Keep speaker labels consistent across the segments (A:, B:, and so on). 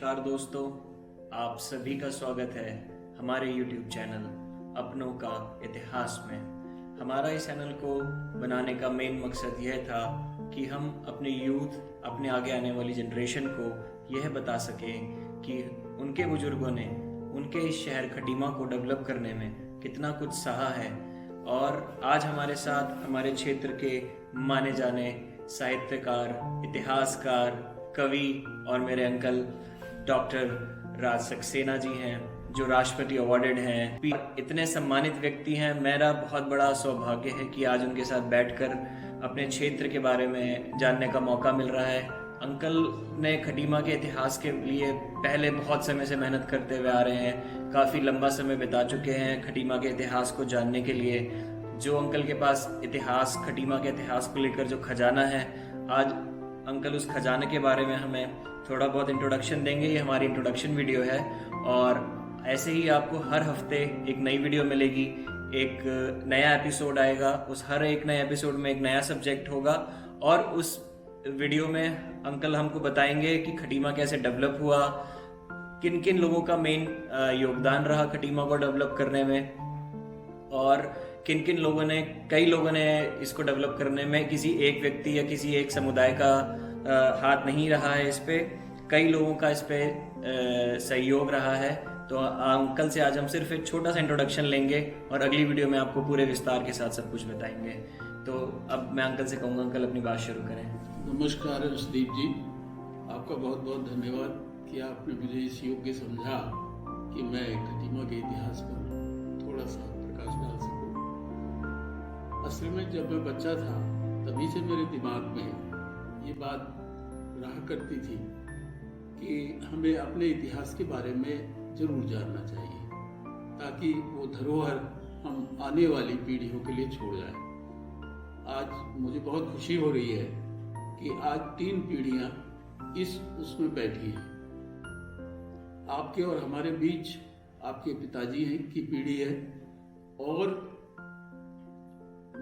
A: नमस्कार दोस्तों, आप सभी का स्वागत है हमारे YouTube चैनल अपनों का इतिहास में। हमारा इस चैनल को बनाने का मेन मकसद यह था कि हम अपने यूथ, अपने आगे आने वाली जनरेशन को यह बता सकें कि उनके बुजुर्गों ने उनके इस शहर खटीमा को डेवलप करने में कितना कुछ सहा है। और आज हमारे साथ हमारे क्षेत्र के माने जाने साहित्यकार, इतिहासकार, कवि और मेरे अंकल डॉक्टर राज सक्सेना जी हैं, जो राष्ट्रपति अवार्डेड हैं। इतने सम्मानित व्यक्ति हैं। मेरा बहुत बड़ा सौभाग्य है कि आज उनके साथ बैठकर अपने क्षेत्र के बारे में जानने का मौका मिल रहा है। अंकल ने खटीमा के इतिहास के लिए पहले बहुत समय से मेहनत करते हुए आ रहे हैं। काफ़ी लंबा समय बिता चुके हैं खटीमा के इतिहास को जानने के लिए। जो अंकल के पास इतिहास, खटीमा के इतिहास को लेकर जो खजाना है, आज अंकल उस खजाने के बारे में हमें थोड़ा बहुत इंट्रोडक्शन देंगे। ये हमारी इंट्रोडक्शन वीडियो है और ऐसे ही आपको हर हफ्ते एक नई वीडियो मिलेगी, एक नया एपिसोड आएगा। उस हर एक नए एपिसोड में एक नया सब्जेक्ट होगा और उस वीडियो में अंकल हमको बताएंगे कि खटीमा कैसे डेवलप हुआ, किन किन लोगों का मेन योगदान रहा खटीमा को डेवलप करने में, और किन किन लोगों ने, कई लोगों ने इसको डेवलप करने में, किसी एक व्यक्ति या किसी एक समुदाय का हाथ नहीं रहा है। इस पे कई लोगों का इस पे सहयोग रहा है। तो अंकल से आज हम सिर्फ एक छोटा सा इंट्रोडक्शन लेंगे और अगली वीडियो में आपको पूरे विस्तार के साथ सब कुछ बताएंगे। तो अब मैं अंकल से कहूँगा, अंकल अपनी बात शुरू करें।
B: नमस्कार संदीप जी, आपका बहुत बहुत धन्यवाद कि आपने मुझे इस योग्य समझा कि मैं खटीमा के इतिहास पर थोड़ा सा प्रकाश डाल सकूं। असल में जब मैं बच्चा था तभी से मेरे दिमाग में ये बात रहा करती थी कि हमें अपने इतिहास के बारे में जरूर जानना चाहिए, ताकि वो धरोहर हम आने वाली पीढ़ियों के लिए छोड़ जाएं। आज मुझे बहुत खुशी हो रही है कि आज 3 पीढ़ियां उसमें बैठी हैं। आपके और हमारे बीच आपके पिताजी हैं की पीढ़ी है, और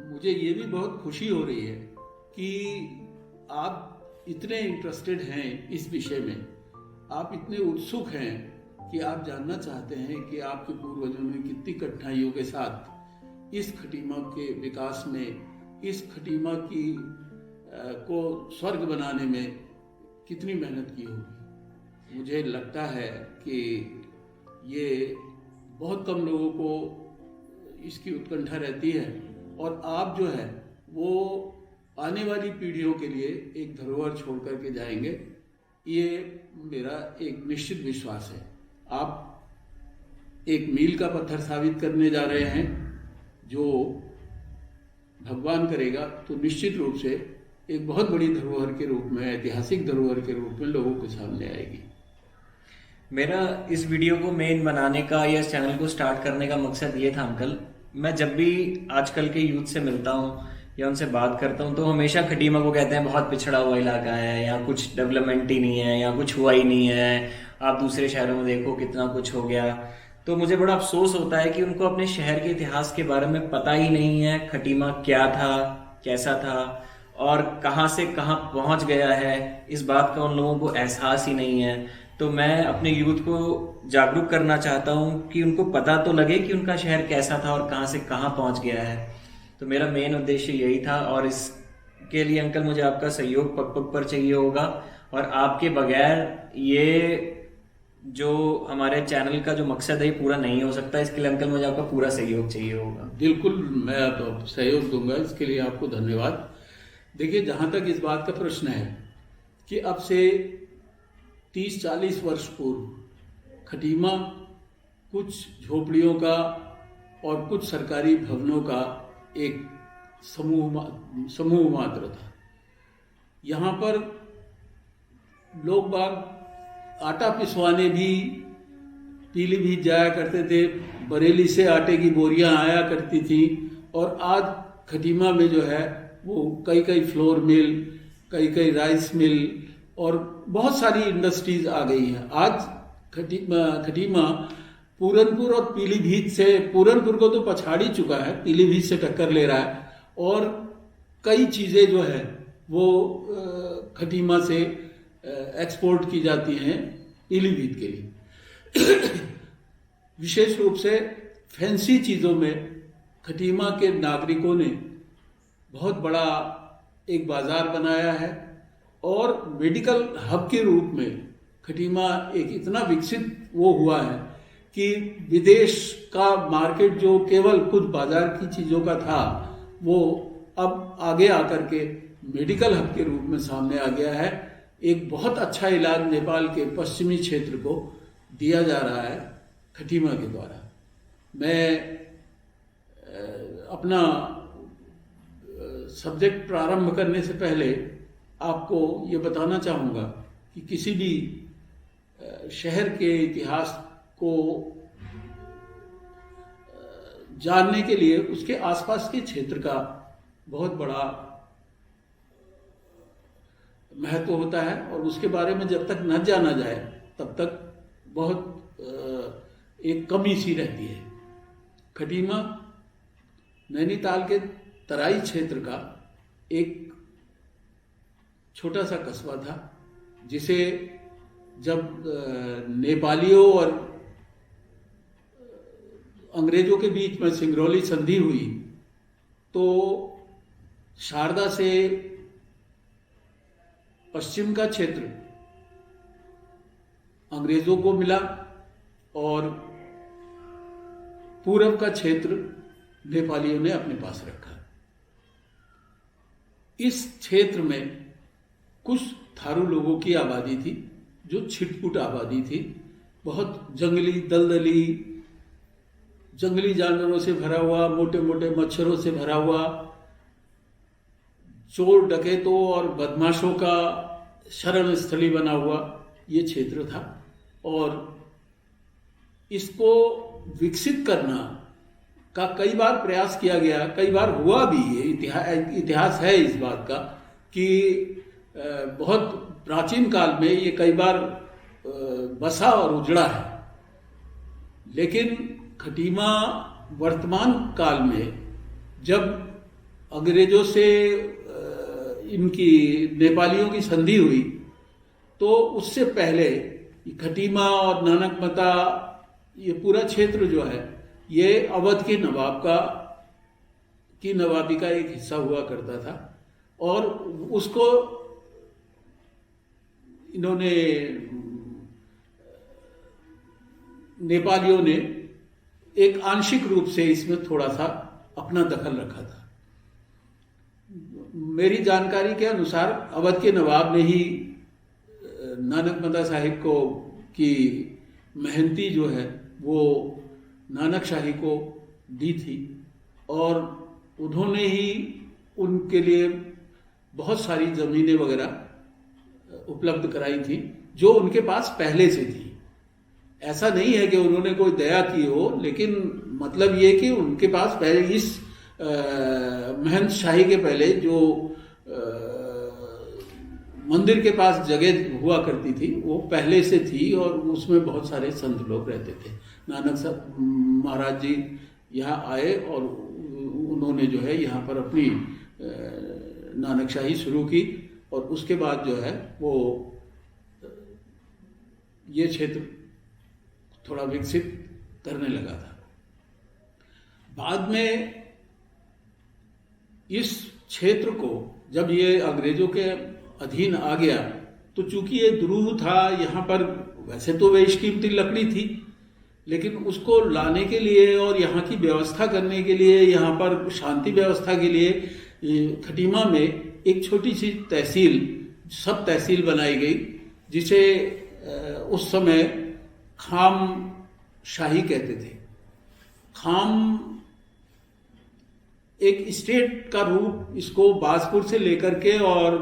B: मुझे ये भी बहुत खुशी हो रही है कि आप इतने इंटरेस्टेड हैं इस विषय में, आप इतने उत्सुक हैं कि आप जानना चाहते हैं कि आपके पूर्वजों ने कितनी कठिनाइयों के साथ इस खटीमा के विकास में, इस खटीमा की को स्वर्ग बनाने में कितनी मेहनत की होगी। मुझे लगता है कि ये बहुत कम लोगों को इसकी उत्कंठा रहती है, और आप जो है वो आने वाली पीढ़ियों के लिए एक धरोहर छोड़ करके जाएंगे, ये मेरा एक निश्चित विश्वास है। आप एक मील का पत्थर साबित करने जा रहे हैं, जो भगवान करेगा तो निश्चित रूप से एक बहुत बड़ी धरोहर के रूप में, ऐतिहासिक धरोहर के रूप में लोगों के सामने आएगी।
A: मेरा इस वीडियो को मेन बनाने का या इस चैनल को स्टार्ट करने का मकसद ये था अंकल, मैं जब भी आजकल के यूथ से मिलता हूँ या उनसे बात करता हूँ तो हमेशा खटीमा को कहते हैं बहुत पिछड़ा हुआ इलाका है, यहाँ कुछ डेवलपमेंट ही नहीं है, यहाँ कुछ हुआ ही नहीं है, आप दूसरे शहरों में देखो कितना कुछ हो गया। तो मुझे बड़ा अफसोस होता है कि उनको अपने शहर के इतिहास के बारे में पता ही नहीं है, खटीमा क्या था, कैसा था और कहाँ से कहाँ पहुँच गया है, इस बात का उन लोगों को एहसास ही नहीं है। तो मैं अपने यूथ को जागरूक करना चाहता हूँ कि उनको पता तो लगे कि उनका शहर कैसा था और कहाँ से कहाँ पहुँच गया है। तो मेरा मेन उद्देश्य यही था, और इसके लिए अंकल मुझे आपका सहयोग पग पग पर चाहिए होगा, और आपके बगैर ये जो हमारे चैनल का जो मकसद है ये पूरा नहीं हो सकता। इसके लिए अंकल मुझे आपका पूरा सहयोग चाहिए होगा।
B: बिल्कुल, मैं तो सहयोग दूंगा, इसके लिए आपको धन्यवाद। देखिए, जहाँ तक इस बात का प्रश्न है कि अब से 30-40 वर्ष पूर्व खटीमा कुछ झोपड़ियों का और कुछ सरकारी भवनों का एक समूह मात्र था। यहाँ पर लोग बाग आटा पिसवाने भी पीलीभीत जाया करते थे, बरेली से आटे की बोरियां आया करती थी, और आज खटीमा में जो है वो कई फ्लोर मिल, कई राइस मिल और बहुत सारी इंडस्ट्रीज आ गई हैं। आज खटीमा पूरनपुर और पीलीभीत से, पूरनपुर को तो पछाड़ी चुका है, पीलीभीत से टक्कर ले रहा है, और कई चीज़ें जो है वो खटीमा से एक्सपोर्ट की जाती हैं पीलीभीत के लिए। विशेष रूप से फैंसी चीज़ों में खटीमा के नागरिकों ने बहुत बड़ा एक बाजार बनाया है और मेडिकल हब के रूप में खटीमा एक इतना विकसित वो हुआ है कि विदेश का मार्केट जो केवल कुछ बाजार की चीज़ों का था वो अब आगे आकर के मेडिकल हब के रूप में सामने आ गया है। एक बहुत अच्छा इलाज नेपाल के पश्चिमी क्षेत्र को दिया जा रहा है खटीमा के द्वारा। मैं अपना सब्जेक्ट प्रारंभ करने से पहले आपको ये बताना चाहूँगा कि किसी भी शहर के इतिहास को जानने के लिए उसके आसपास के क्षेत्र का बहुत बड़ा महत्व होता है और उसके बारे में जब तक न जाना जाए तब तक बहुत एक कमी सी रहती है। खटीमा नैनीताल के तराई क्षेत्र का एक छोटा सा कस्बा था जिसे जब नेपालियों और अंग्रेजों के बीच में सिंगरौली संधि हुई तो शारदा से पश्चिम का क्षेत्र अंग्रेजों को मिला और पूरब का क्षेत्र नेपालियों ने अपने पास रखा। इस क्षेत्र में कुछ थारू लोगों की आबादी थी जो छिटपुट आबादी थी, बहुत जंगली दलदली, जंगली जानवरों से भरा हुआ, मोटे मोटे मच्छरों से भरा हुआ, चोर डकैतों और बदमाशों का शरण स्थली बना हुआ ये क्षेत्र था और इसको विकसित करना का कई बार प्रयास किया गया, कई बार हुआ भी। ये इतिहास है इस बात का कि बहुत प्राचीन काल में ये कई बार बसा और उजड़ा है, लेकिन खटीमा वर्तमान काल में जब अंग्रेजों से इनकी नेपालियों की संधि हुई तो उससे पहले खटीमा और नानकमता ये पूरा क्षेत्र जो है ये अवध के नवाब की नवाबी का एक हिस्सा हुआ करता था और उसको इन्होंने नेपालियों ने एक आंशिक रूप से इसमें थोड़ा सा अपना दखल रखा था। मेरी जानकारी के अनुसार अवध के नवाब ने ही नानकमता साहिब को की मेहनती जो है वो नानक शाही को दी थी और उन्होंने ही उनके लिए बहुत सारी ज़मीनें वगैरह उपलब्ध कराई थी जो उनके पास पहले से थी। ऐसा नहीं है कि उन्होंने कोई दया की हो, लेकिन मतलब ये कि उनके पास पहले इस महंत शाही के पहले जो मंदिर के पास जगह हुआ करती थी वो पहले से थी और उसमें बहुत सारे संत लोग रहते थे। नानक साहब महाराज जी यहाँ आए और उन्होंने जो है यहाँ पर अपनी नानकशाही शुरू की और उसके बाद जो है वो ये क्षेत्र थोड़ा विकसित करने लगा था। बाद में इस क्षेत्र को जब ये अंग्रेजों के अधीन आ गया तो चूंकि ये द्रुह था, यहाँ पर वैसे तो बेशकीमती लकड़ी थी, लेकिन उसको लाने के लिए और यहाँ की व्यवस्था करने के लिए, यहाँ पर शांति व्यवस्था के लिए खटीमा में एक छोटी सी तहसील, सब तहसील बनाई गई जिसे उस समय खाम शाही कहते थे। खाम एक स्टेट का रूप इसको बाजपुर से लेकर के और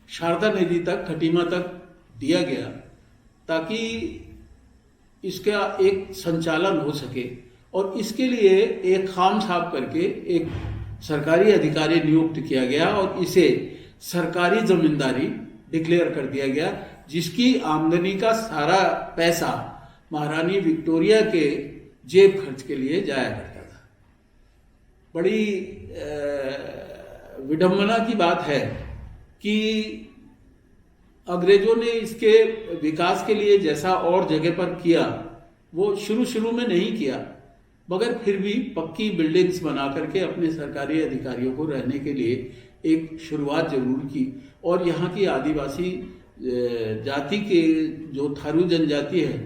B: शारदा नदी तक, खटीमा तक दिया गया ताकि इसका एक संचालन हो सके और इसके लिए एक खाम साहब करके एक सरकारी अधिकारी नियुक्त किया गया और इसे सरकारी जमींदारी डिक्लेयर कर दिया गया, जिसकी आमदनी का सारा पैसा महारानी विक्टोरिया के जेब खर्च के लिए जाया करता था। बड़ी विडंबना की बात है कि अंग्रेजों ने इसके विकास के लिए जैसा और जगह पर किया वो शुरू शुरू में नहीं किया, मगर फिर भी पक्की बिल्डिंग्स बना करके अपने सरकारी अधिकारियों को रहने के लिए एक शुरुआत जरूर की। और यहाँ की आदिवासी जाति के जो थारू जनजाति है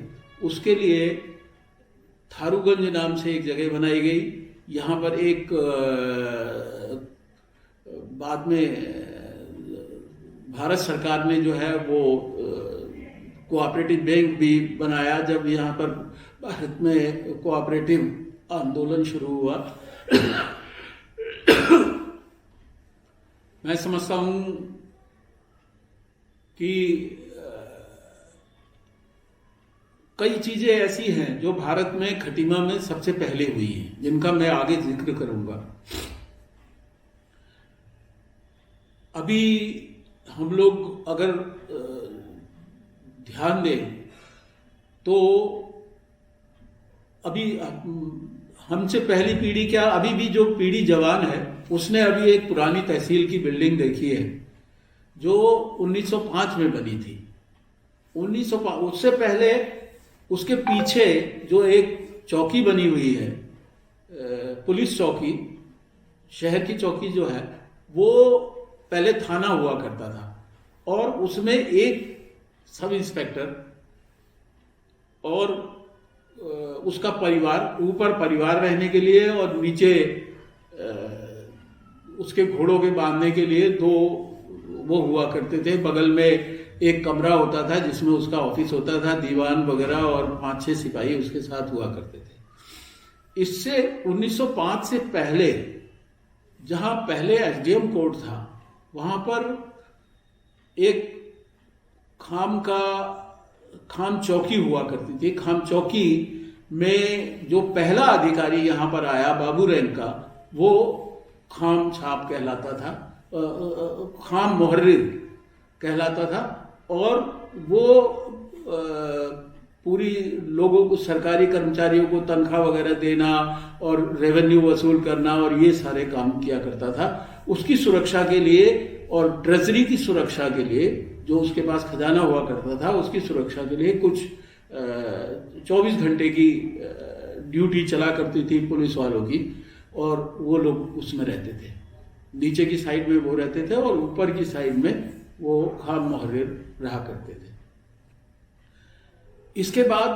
B: उसके लिए थारूगंज नाम से एक जगह बनाई गई। यहाँ पर एक बाद में भारत सरकार ने जो है वो कोऑपरेटिव बैंक भी बनाया जब यहाँ पर भारत में कोऑपरेटिव आंदोलन शुरू हुआ। मैं समझता हूँ कि कई चीजें ऐसी हैं जो भारत में खटीमा में सबसे पहले हुई हैं, जिनका मैं आगे जिक्र करूंगा। अभी हम लोग अगर ध्यान दें तो अभी हमसे पहली पीढ़ी क्या, अभी भी जो पीढ़ी जवान है उसने अभी एक पुरानी तहसील की बिल्डिंग देखी है जो 1905 में बनी थी। 1905 उससे पहले उसके पीछे जो एक चौकी बनी हुई है, पुलिस चौकी, शहर की चौकी जो है वो पहले थाना हुआ करता था और उसमें एक सब इंस्पेक्टर और उसका परिवार, ऊपर परिवार रहने के लिए और नीचे उसके घोड़ों के बांधने के लिए दो वो हुआ करते थे। बगल में एक कमरा होता था जिसमें उसका ऑफिस होता था, दीवान वगैरह, और 5-6 सिपाही उसके साथ हुआ करते थे। इससे 1905 से पहले जहां पहले एसडीएम कोर्ट था वहां पर एक खाम चौकी हुआ करती थी। खाम चौकी में जो पहला अधिकारी यहाँ पर आया बाबू रैंक का, वो खाम छाप कहलाता था, खाम मुहर्रिर कहलाता था। और वो पूरी लोगों को, सरकारी कर्मचारियों को तनख्वाह वगैरह देना और रेवेन्यू वसूल करना और ये सारे काम किया करता था। उसकी सुरक्षा के लिए और ट्रेजरी की सुरक्षा के लिए, जो उसके पास खजाना हुआ करता था, उसकी सुरक्षा के लिए कुछ 24 घंटे की ड्यूटी चला करती थी पुलिस वालों की, और वो लोग उसमें रहते थे। नीचे की साइड में वो रहते थे और ऊपर की साइड में वो खाम मुहर्रिर रहा करते थे। इसके बाद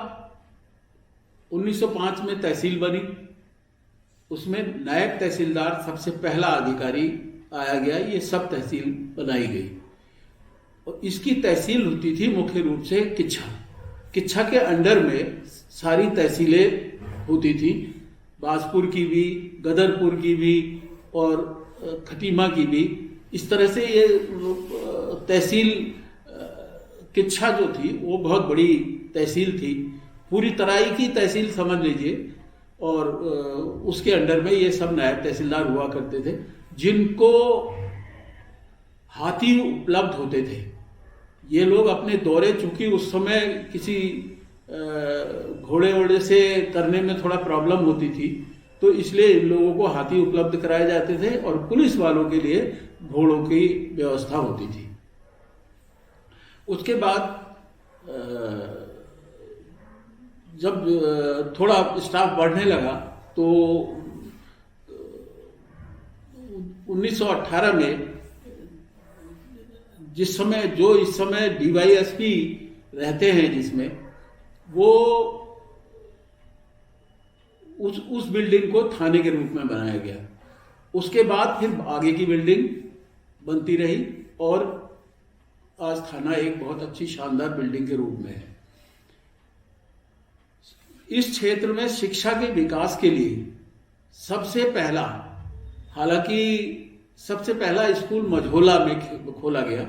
B: 1905 में तहसील बनी, उसमें नायब तहसीलदार सबसे पहला अधिकारी आया गया, ये सब तहसील बनाई गई। और इसकी तहसील होती थी मुख्य रूप से किच्छा के अंडर में सारी तहसीलें होती थी, बाजपुर की भी, गदरपुर की भी और खटीमा की भी। इस तरह से ये तहसील किच्छा जो थी वो बहुत बड़ी तहसील थी, पूरी तराई की तहसील समझ लीजिए। और उसके अंडर में ये सब नायब तहसीलदार हुआ करते थे, जिनको हाथी उपलब्ध होते थे। ये लोग अपने दौरे, चूंकि उस समय किसी घोड़े वोड़े से करने में थोड़ा प्रॉब्लम होती थी, तो इसलिए इन लोगों को हाथी उपलब्ध कराए जाते थे और पुलिस वालों के लिए घोड़ों की व्यवस्था होती थी। उसके बाद जब थोड़ा स्टाफ बढ़ने लगा तो 1918 में इस समय डीवाईएसपी रहते हैं, जिसमें वो उस बिल्डिंग को थाने के रूप में बनाया गया। उसके बाद फिर आगे की बिल्डिंग बनती रही और आज थाना एक बहुत अच्छी शानदार बिल्डिंग के रूप में है। इस क्षेत्र में शिक्षा के विकास के लिए सबसे पहला, हालांकि सबसे पहला स्कूल मझोला में खोला गया।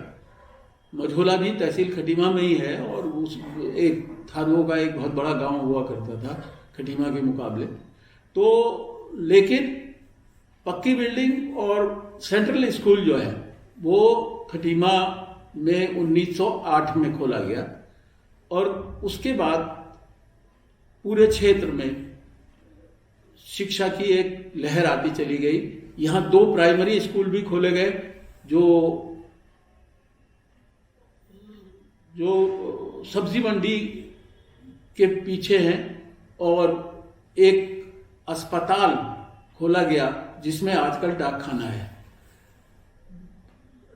B: मझोला भी तहसील खटीमा में ही है और उस एक थारुओं का एक बहुत बड़ा गांव हुआ करता था खटीमा के मुकाबले। तो लेकिन पक्की बिल्डिंग और सेंट्रल स्कूल जो है वो खटीमा में 1908 में खोला गया और उसके बाद पूरे क्षेत्र में शिक्षा की एक लहर आती चली गई। यहाँ 2 प्राइमरी स्कूल भी खोले गए जो जो सब्जी मंडी के पीछे हैं, और एक अस्पताल खोला गया जिसमें आजकल डाकखाना है।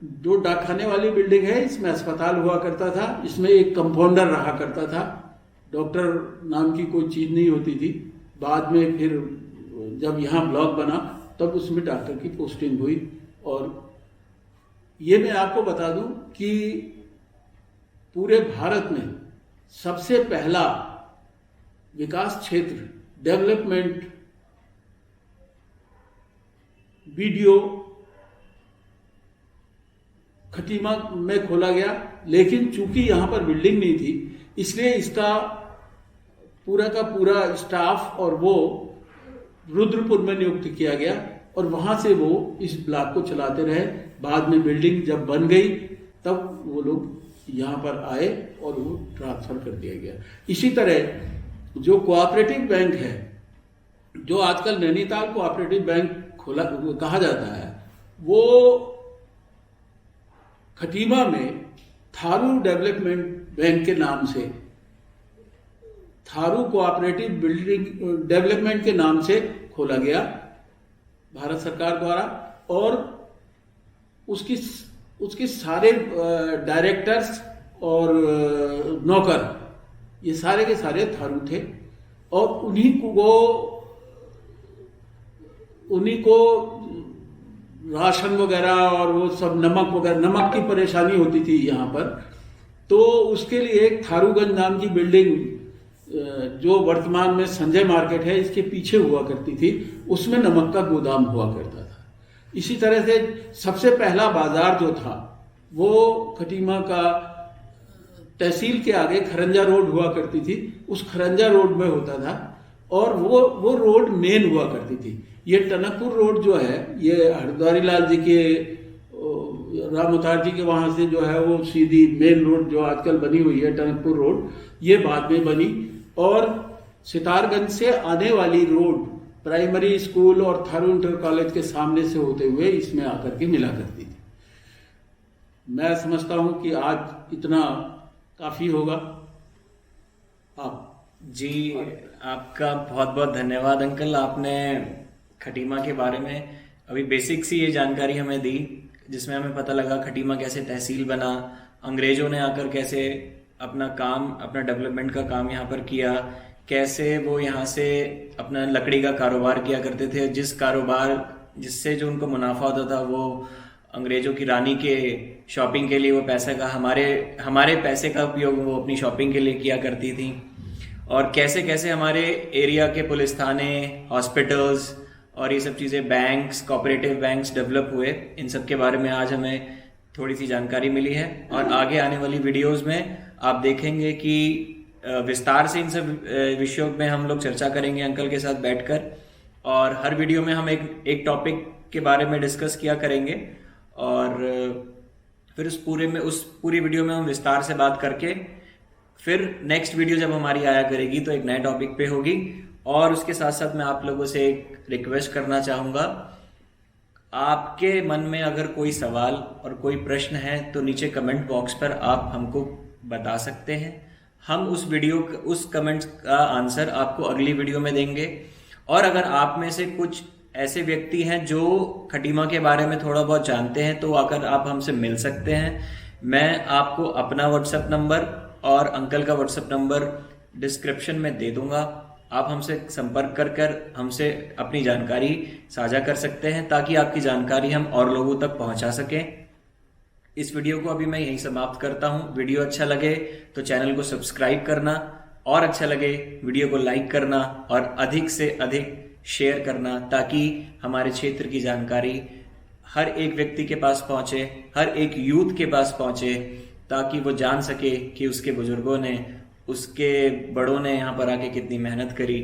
B: जो डाकखाने वाली बिल्डिंग है, इसमें अस्पताल हुआ करता था, इसमें एक कंपाउंडर रहा करता था, डॉक्टर नाम की कोई चीज नहीं होती थी। बाद में फिर जब यहाँ ब्लॉक बना तब उसमें डॉक्टर की पोस्टिंग हुई। और ये मैं आपको बता दूं कि पूरे भारत में सबसे पहला विकास क्षेत्र डेवलपमेंट वीडियो खटीमा में खोला गया, लेकिन चूंकि यहाँ पर बिल्डिंग नहीं थी इसलिए इसका पूरा का पूरा स्टाफ और वो रुद्रपुर में नियुक्त किया गया और वहां से वो इस ब्लॉक को चलाते रहे। बाद में बिल्डिंग जब बन गई तब वो लोग यहाँ पर आए और वो ट्रांसफर कर दिया गया। इसी तरह जो कोऑपरेटिव बैंक है, जो आजकल नैनीताल कोऑपरेटिव बैंक खोला कहा जाता है, वो खटीमा में थारू डेवलपमेंट बैंक के नाम से, थारू कोऑपरेटिव बिल्डिंग डेवलपमेंट के नाम से खोला गया भारत सरकार द्वारा। और उसके सारे डायरेक्टर्स और नौकर ये सारे के सारे थारू थे और उन्हीं को राशन वगैरह और वो सब नमक वगैरह, नमक की परेशानी होती थी यहाँ पर, तो उसके लिए एक थारूगंज नाम की बिल्डिंग जो वर्तमान में संजय मार्केट है इसके पीछे हुआ करती थी, उसमें नमक का गोदाम हुआ करता था। इसी तरह से सबसे पहला बाजार जो था वो खटीमा का तहसील के आगे खरंजा रोड हुआ करती थी, उस खरंजा रोड में होता था और वो रोड मेन हुआ करती थी। ये टनकपुर रोड जो है, ये हरद्वारी लाल जी के, राम अवतार जी के वहां से जो है वो सीधी मेन रोड जो आजकल बनी हुई है टनकपुर रोड, ये बाद में बनी। और सितारगंज से आने वाली रोड प्राइमरी स्कूल और थारू इंटर कॉलेज के सामने से होते हुए इसमें आकर के मिला करती थी। मैं समझता हूं कि आज इतना काफी होगा। आप
A: जी, आपका बहुत बहुत धन्यवाद अंकल। आपने खटीमा के बारे में अभी बेसिक सी ये जानकारी हमें दी, जिसमें हमें पता लगा खटीमा कैसे तहसील बना, अंग्रेजों ने आकर कैसे अपना काम, अपना डेवलपमेंट का काम यहाँ पर किया, कैसे वो यहाँ से अपना लकड़ी का कारोबार किया करते थे, जिससे जो उनको मुनाफा होता था वो अंग्रेजों की रानी के शॉपिंग के लिए वो पैसे का, हमारे पैसे का उपयोग वो अपनी शॉपिंग के लिए किया करती थी। और कैसे कैसे हमारे एरिया के पुलिस थाने, हॉस्पिटल्स और ये सब चीज़ें, बैंक्स, कोऑपरेटिव बैंक्स डेवलप हुए, इन सब के बारे में आज हमें थोड़ी सी जानकारी मिली है। और आगे आने वाली वीडियोस में आप देखेंगे कि विस्तार से इन सब विषयों में हम लोग चर्चा करेंगे अंकल के साथ बैठकर, और हर वीडियो में हम एक टॉपिक के बारे में डिस्कस किया करेंगे और फिर उस पूरी वीडियो में हम विस्तार से बात करके फिर नेक्स्ट वीडियो जब हमारी आया करेगी तो एक नए टॉपिक पे होगी। और उसके साथ साथ मैं आप लोगों से एक रिक्वेस्ट करना चाहूँगा, आपके मन में अगर कोई सवाल और कोई प्रश्न है तो नीचे कमेंट बॉक्स पर आप हमको बता सकते हैं। हम उस कमेंट का आंसर आपको अगली वीडियो में देंगे। और अगर आप में से कुछ ऐसे व्यक्ति हैं जो खटीमा के बारे में थोड़ा बहुत जानते हैं तो आकर आप हमसे मिल सकते हैं। मैं आपको अपना व्हाट्सएप नंबर और अंकल का व्हाट्सएप नंबर डिस्क्रिप्शन में दे दूंगा। आप हमसे संपर्क कर हमसे अपनी जानकारी साझा कर सकते हैं ताकि आपकी जानकारी हम और लोगों तक पहुंचा सकें। इस वीडियो को अभी मैं यहीं समाप्त करता हूं। वीडियो अच्छा लगे तो चैनल को सब्सक्राइब करना, और अच्छा लगे वीडियो को लाइक करना और अधिक से अधिक शेयर करना, ताकि हमारे क्षेत्र की जानकारी हर एक व्यक्ति के पास पहुंचे, हर एक यूथ के पास पहुंचे, ताकि वो जान सके कि उसके बुजुर्गों ने, उसके बड़ों ने यहाँ पर आके कितनी मेहनत करी,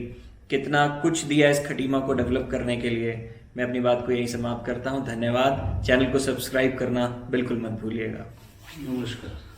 A: कितना कुछ दिया इस खटीमा को डेवलप करने के लिए। मैं अपनी बात को यहीं समाप्त करता हूँ। धन्यवाद। चैनल को सब्सक्राइब करना बिल्कुल मत भूलिएगा।
B: नमस्कार।